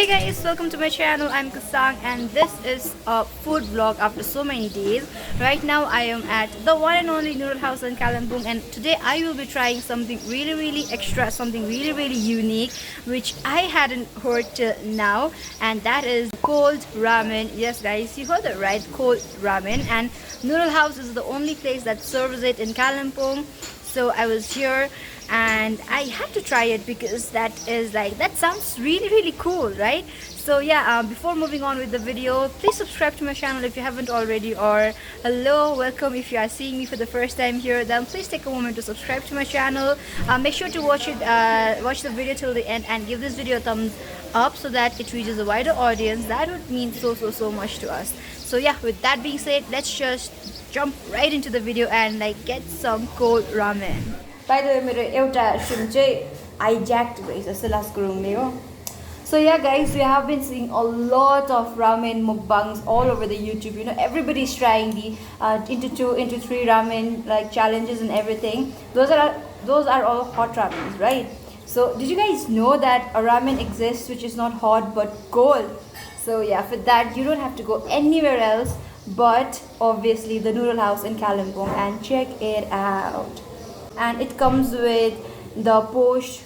Hey guys, welcome to my channel. I'm Kesang and this is a food vlog after so many days. Right now I am at the one and only Noodle House in Kalimpong, and today I will be trying something really extra, something really unique which I hadn't heard till now, and that is cold ramen. Yes guys, you heard it right, cold ramen. And Noodle House is the only place that serves it in Kalimpong. So I was here and I had to try it because that sounds really cool, right? So yeah, before moving on with the video, please subscribe to my channel if you haven't already, or hello, welcome if you are seeing me for the first time here. Then please take a moment to subscribe to my channel. Make sure to watch the video till the end and give this video a thumbs up so that it reaches a wider audience. That would mean so much to us. So yeah, with that being said, let's just jump right into the video and get some cold ramen. By the way, मेरो एउटा shrimp चाहिँ hijacked भइछ Silas गुरुङले हो. So yeah guys, we have been seeing a lot of ramen mukbangs all over the YouTube. You know, everybody's trying the into 2, into 3 ramen challenges and everything. Those are all hot ramens, right? So did you guys know that a ramen exists which is not hot but cold? So yeah, for that you don't have to go anywhere else but obviously the Noodle House in Kalimpong and check it out. And it comes with the poached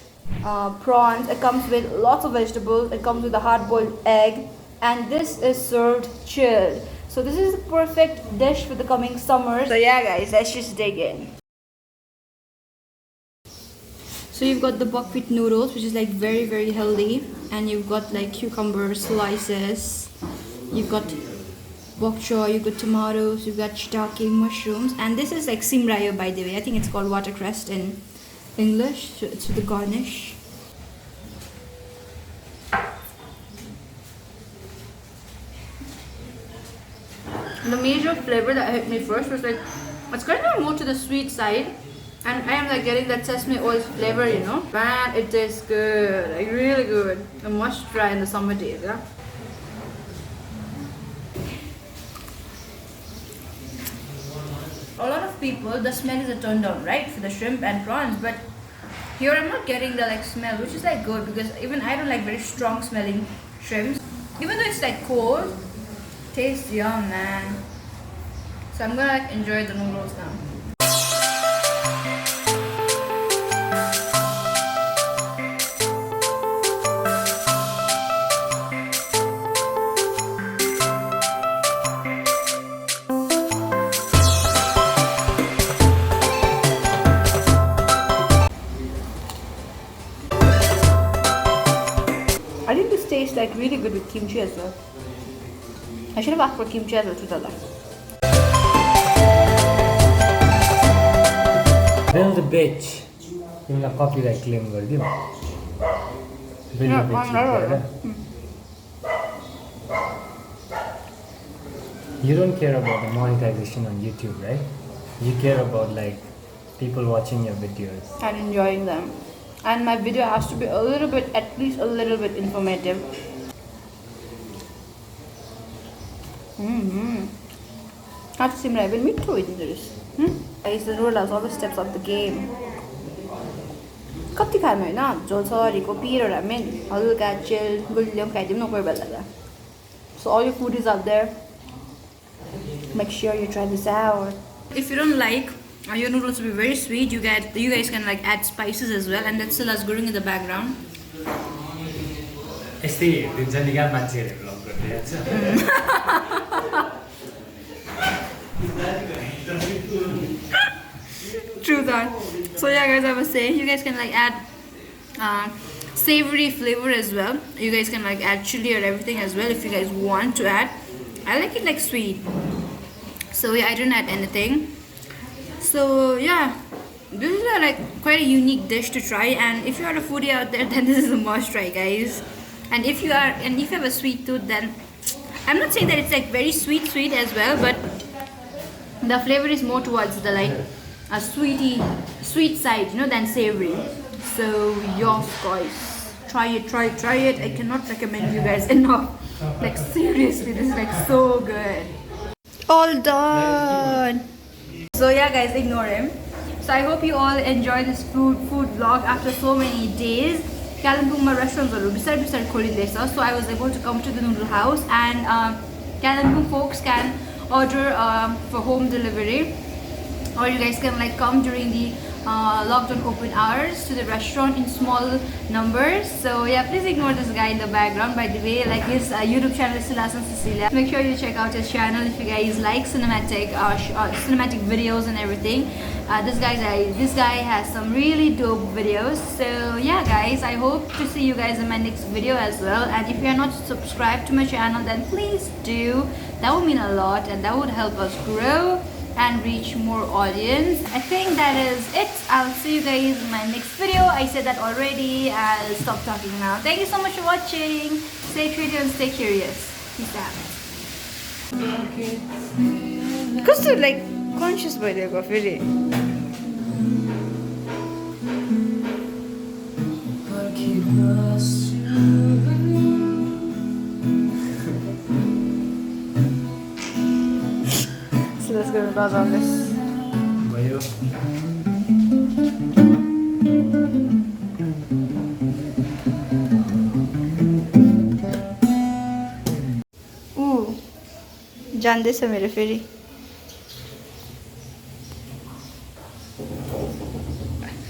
prawns, it comes with lots of vegetables, it comes with a hard-boiled egg, and this is served chilled. So this is the perfect dish for the coming summer. So yeah guys, let's just dig in. So you've got the buckwheat noodles, which is very healthy, and you've got cucumber slices, you've got bok choy, you've got tomatoes, you've got shiitake mushrooms, and this is simrayo, by the way. I think it's called watercress in English. So it's for the garnish. The major flavor that hit me first was it's kind of more to the sweet side, and I am getting that sesame oil flavor, you know. Man, it tastes good, really good. A must try in the summer days, yeah. A lot of people, the smell is a turn down, right, for the shrimp and prawns, but here I'm not getting the smell, which is good, because even I don't like very strong smelling shrimps. Even though it's cold, tastes yum, man. So I'm gonna enjoy the noodles now. I think this tastes really good with kimchi as well. I should have asked for kimchi as well to Dada. Then the bitch. You will copyright claim gardiyo. You don't care about the monetization on YouTube, right? You care about people watching your videos and enjoying them. And my video has to be a little bit, at least a little bit informative. That's similar. I've been meat to it in this. Guys, the Noodle House always steps up the game. कति खानु हैन झोल सरीको पिरो ramen हल्का chill गुलियो खाइदिउँ न कोही बेला. So all your food is out there. Make sure you try this out. If you don't like your noodles to be very sweet, you guys can add spices as well, and that's Silas growing in the background. True that. So yeah guys, I was saying you guys can add savory flavor as well. You guys can add chili or everything as well if you guys want to add. I like it sweet. So yeah, I didn't add anything. So yeah, this is quite a unique dish to try, and if you are a foodie out there, then this is a must try, guys. And if you have a sweet tooth, then I'm not saying that it's very sweet as well, but the flavor is more towards the a sweet side, you know, than savory. So yes guys, try it. I cannot recommend you guys enough. Seriously, this is so good. All done. So yeah guys, ignore him. So I hope you all enjoy this food vlog after so many days. कालिम्पोङमा रेस्टुरेन्ट्सहरू बिस्तारै बिस्तारै खोलिँदैछ. So I was able to come to the Noodle House, and Kalimpong folks can order for home delivery, or you guys can like come during the lockdown open hours to the restaurant in small numbers. So yeah, please ignore this guy in the background. By the way, like his YouTube channel is Silas and Cecilia. Make sure you check out his channel if you guys like cinematic videos and everything. This guy has some really dope videos. So yeah guys, I hope to see you guys in my next video as well. And if you are not subscribed to my channel, then please do. That would mean a lot, and that would help us grow and reach more audience. I think that is it. I'll see you guys in my next video. I said that already. I'll stop talking now. Thank you so much for watching. Stay creative and stay curious. Peace out. Cause like conscious by the coffee. So let's go to on this. Ooh, जान्दैछ मेरो फेरि.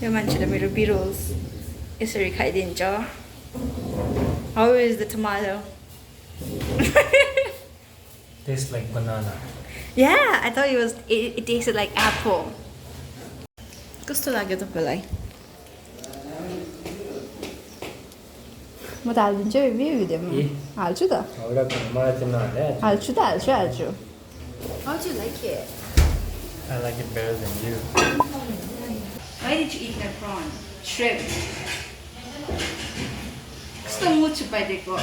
यो मान्छेले मेरो बिरोल्स यसरी खाइदिन्छ. How is the tomato? Tastes like banana. Yeah, I thought it tasted like apple. कस्तो लाग्यो तपाईलाई? म त हाल्दिन्छु भिडियोमा. हाल्छु त. मलाई चाहिँ नहाले. हाल्छु. How do you like it? I like it better than you. Why did you eat my prawn? Shrimp. Kस्तो मुछु पाइदिएको.